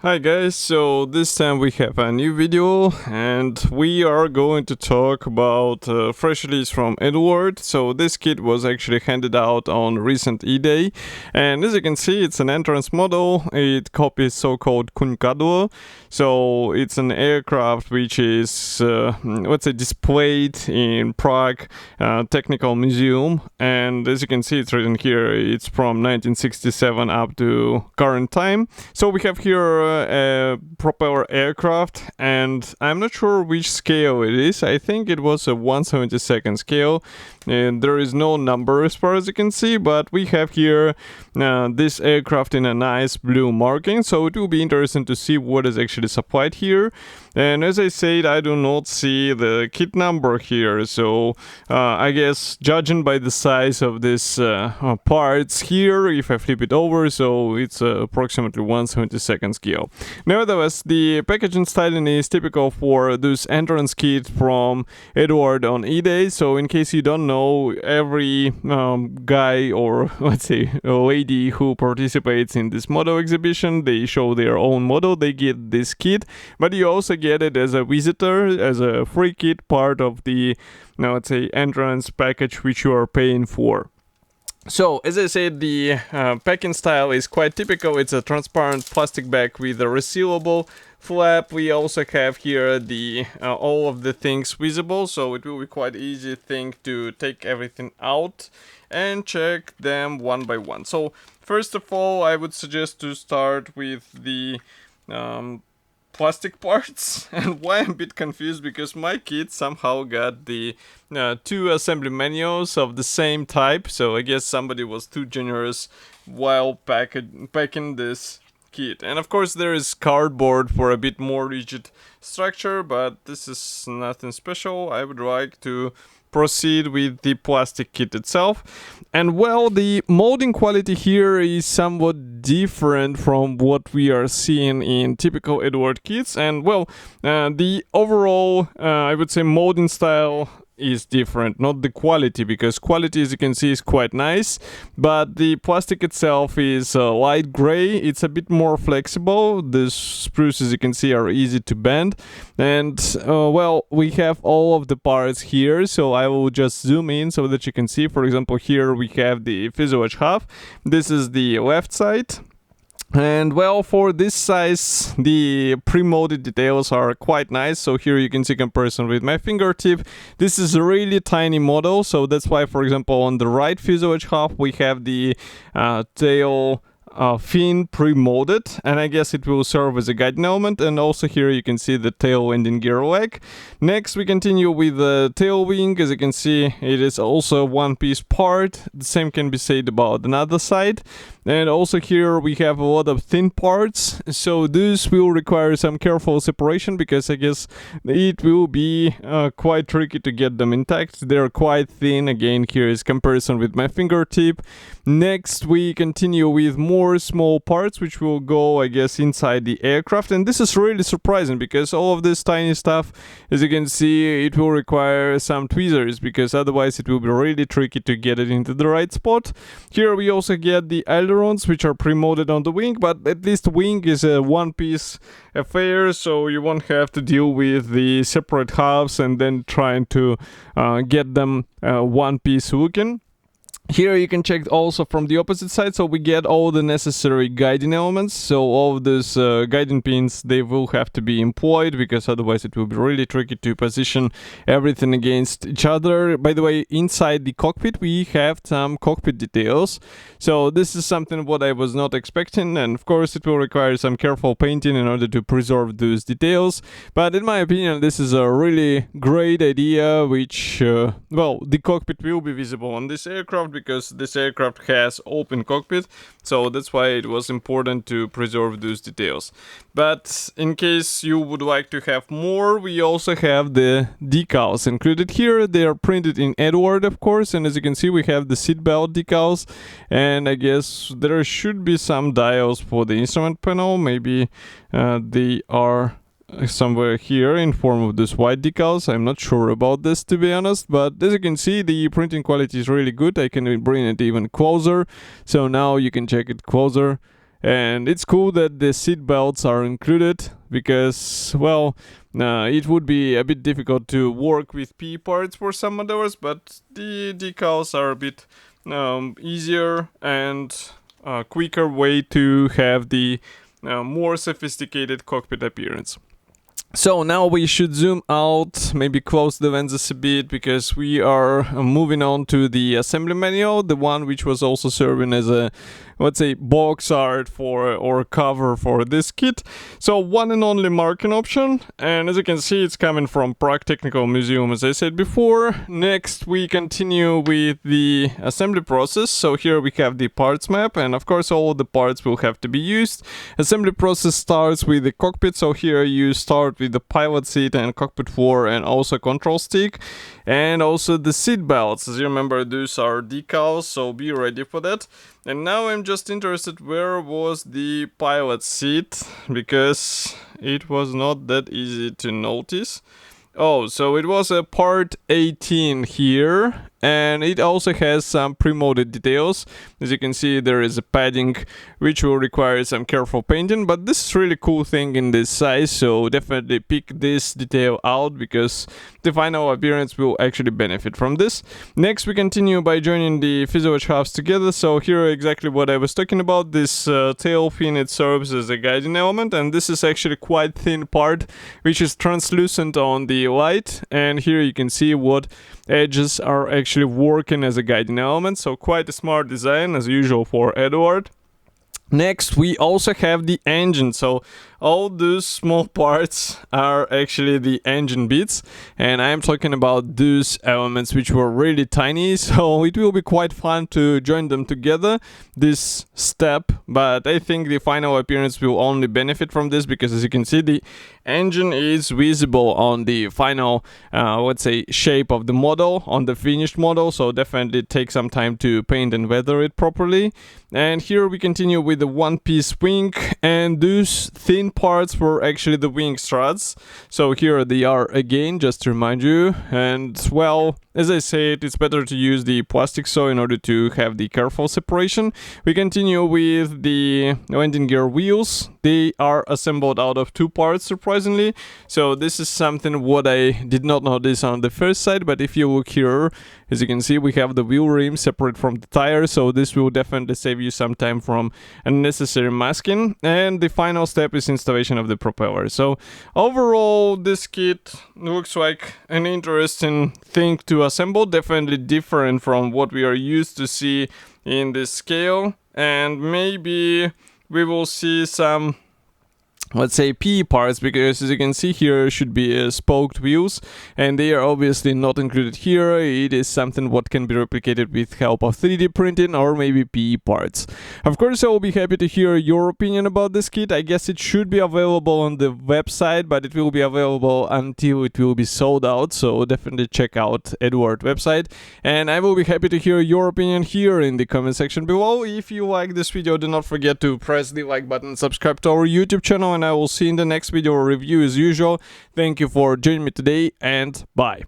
Hi guys, so this time we have a new video and we are going to talk about fresh release from Eduard. So this kit was actually handed out on recent E-Day, and as you can see it's an entrance model. It copies so-called Kunkadlo. So it's an aircraft which is let's say displayed in Prague Technical Museum, and as you can see it's written here, it's from 1967 up to current time. So we have here a propeller aircraft, and I'm not sure which scale it is. I think it was a 1/72 scale, and there is no number as far as you can see, but we have here this aircraft in a nice blue marking, so it will be interesting to see what is actually supplied here. And as I said, I do not see the kit number here, so I guess judging by the size of this parts here, if I flip it over, so it's approximately 1/72 scale. Nevertheless, the packaging styling is typical for this entrance kit from Eduard on E-Day. So in case you don't know, every guy or let's say a lady who participates in this model exhibition, they show their own model, they get this kit, but you also get it as a visitor, as a free kit, part of the let's say entrance package which you are paying for. So, as I said, the packing style is quite typical. It's a transparent plastic bag with a resealable flap. We also have here the all of the things visible, so it will be quite easy thing to take everything out and check them one by one. So, first of all, I would suggest to start with the plastic parts. And why I'm a bit confused, because my kit somehow got the two assembly manuals of the same type, so I guess somebody was too generous while packing this kit. And of course there is cardboard for a bit more rigid structure, but this is nothing special. I would like to proceed with the plastic kit itself. And well, the molding quality here is somewhat different from what we are seeing in typical Eduard kits, and well, the overall I would say molding style is different, not the quality, because quality, as you can see, is quite nice, but the plastic itself is light gray. It's a bit more flexible. The sprues, as you can see, are easy to bend, and well, we have all of the parts here, so I will just zoom in so that you can see. For example, here we have the fuselage half. This is the left side. And well, for this size, the pre-molded details are quite nice. So here you can see comparison with my fingertip. This is a really tiny model, so that's why, for example, on the right fuselage half we have the tail fin pre-molded, and I guess it will serve as a guiding element. And also here you can see the tail landing gear leg. Next we continue with the tail wing. As you can see, it is also a one-piece part. The same can be said about another side. And also here we have a lot of thin parts, so this will require some careful separation, because I guess it will be quite tricky to get them intact. They're quite thin. Again, here is comparison with my fingertip. Next we continue with more small parts which will go, I guess, inside the aircraft, and this is really surprising, because all of this tiny stuff, as you can see, it will require some tweezers, because otherwise it will be really tricky to get it into the right spot. Here we also get the ailerons, which are pre-molded on the wing, but at least wing is a one-piece affair, so you won't have to deal with the separate halves and then trying to get them one-piece looking. Here you can check also from the opposite side, so we get all the necessary guiding elements. So all of these guiding pins, they will have to be employed, because otherwise it will be really tricky to position everything against each other. By the way, inside the cockpit we have some cockpit details, so this is something what I was not expecting, and of course it will require some careful painting in order to preserve those details. But in my opinion, this is a really great idea, which well, the cockpit will be visible on this aircraft, because this aircraft has open cockpit, so that's why it was important to preserve those details. But in case you would like to have more, we also have the decals included here. They are printed in Eduard, of course, and as you can see we have the seatbelt decals, and I guess there should be some dials for the instrument panel. Maybe they are somewhere here in form of this white decals. I'm not sure about this, to be honest, but as you can see, the printing quality is really good. I can bring it even closer, so now you can check it closer. And it's cool that the seat belts are included because, well, it would be a bit difficult to work with P parts for some models, but the decals are a bit easier and quicker way to have the more sophisticated cockpit appearance. So now we should zoom out, maybe close the lenses a bit, because we are moving on to the assembly manual, the one which was also serving as a, let's say, box art for or cover for this kit. So one and only marking option, and as you can see, it's coming from Prague Technical Museum, as I said before. Next we continue with the assembly process. So here we have the parts map, and of course all of the parts will have to be used. Assembly process starts with the cockpit, so here you start with the pilot seat and cockpit floor and also control stick, and also the seat belts. As you remember, those are decals, so be ready for that. And now I'm just interested, where was the pilot seat, because it was not that easy to notice. Oh, so it was a part 18 here, and it also has some pre-molded details. As you can see, there is a padding which will require some careful painting, but this is really cool thing in this size, so definitely pick this detail out because the final appearance will actually benefit from this. Next we continue by joining the fuselage halves together. So here exactly what I was talking about. This tail fin, it serves as a guiding element, and this is actually quite thin part which is translucent on the light, and here you can see what edges are actually working as a guiding element, so quite a smart design as usual for Eduard. Next we also have the engine, so all those small parts are actually the engine bits, and I'm talking about those elements which were really tiny, so it will be quite fun to join them together this step, but I think the final appearance will only benefit from this because, as you can see, the engine is visible on the final let's say shape of the model, on the finished model, so definitely take some time to paint and weather it properly. And here we continue with the one-piece wing, and those thin parts were actually the wing struts, so here they are again, just to remind you. And well, as I said, it's better to use the plastic saw in order to have the careful separation. We continue with the landing gear wheels. They are assembled out of two parts, surprisingly, so this is something what I did not notice on the first side, but if you look here, as you can see, we have the wheel rim separate from the tire, so this will definitely save you some time from unnecessary masking. And the final step is installation of the propeller. So overall, this kit looks like an interesting thing to assemble, definitely different from what we are used to see in this scale, and maybe we will see some, let's say, P parts, because as you can see here should be spoked wheels, and they are obviously not included here. It is something what can be replicated with help of 3D printing or maybe P parts. Of course, I will be happy to hear your opinion about this kit. I guess it should be available on the website, but it will be available until it will be sold out, so definitely check out Eduard website, and I will be happy to hear your opinion here in the comment section below. If you like this video, do not forget to press the like button, subscribe to our YouTube channel, and I will see you in the next video or review as usual. Thank you for joining me today, and bye.